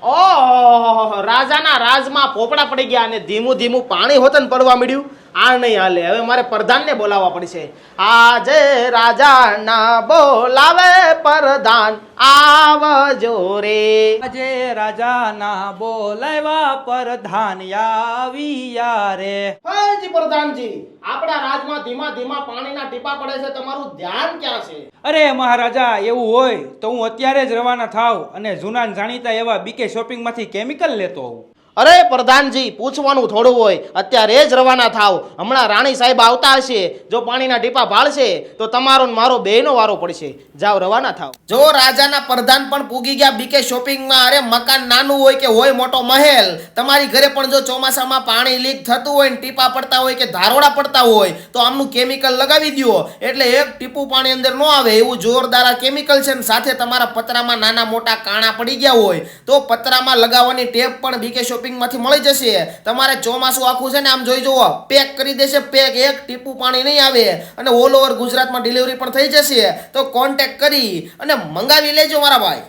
ઓહો, રાજાના રાજમાં પોપડા પડી ગયા અને ધીમું ધીમું પાણી હોતન પડવા મળ્યું. આ નહીં હાલે, હવે મારે પ્રધાનને બોલાવવા પડશે. આજે રાજાના બોલાવે પ્રધાન આવજો રે. આજે રાજાના બોલાવ્યા પ્રધાન આવ્યા રે. હાજી પ્રધાનજી, આપણા રાજમાં ધીમા ધીમા પાણીના ટીપા પડે છે, તમારું ધ્યાન ક્યાં છે? અરે મહારાજા, એવું હોય તો હું અત્યારે જ રવાના થાવ અને જૂના જાણીતા એવા બીકે શોપિંગમાંથી કેમિકલ લેતો આવું. અરે પ્રધાનજી, પૂછવાનું થોડું હોય, અત્યારે જ રવાના થાવ. હમણાં રાણી સાહેબ આવતા હશે, જો પાણીના ટીપા ભાળશે તો તમારો ને મારો બેયનો વારો પડશે. જાઓ, રવાના થાવ. જો રાજાના પ્રધાન પણ પૂગી ગયા બીકે શોપિંગમાં. અરે મકાન નાનું હોય કે હોય મોટો મહેલ, તમારી ઘરે પણ જો ચોમાસામાં પાણી લીક થતું હોય ને ટીપા પડતા હોય કે ધારોડા પડતા હોય તો આમનું કેમિકલ લગાવી દો, એટલે એક ટીપું પાણી અંદર ન આવે એવું જોરદાર આ કેમિકલ છે. ને સાથે તમારા પતરામાં નાના મોટા કાણા પડી ગયા હોય તો પતરામાં લગાવવાની ટેપ પણ બીકે શોપિંગ માંથી મળી જશે. તમારે ચોમાસું આખું છે ને આમ જોઈ જુઓ, પેક કરી દેશે. પેક, એક ટીપું પાણી નહીં આવે અને ઓલ ઓવર ગુજરાતમાં ડિલિવરી પણ થઈ જશે. તો કોન્ટેક્ટ કરી અને મંગાવી લેજો મારા ભાઈ.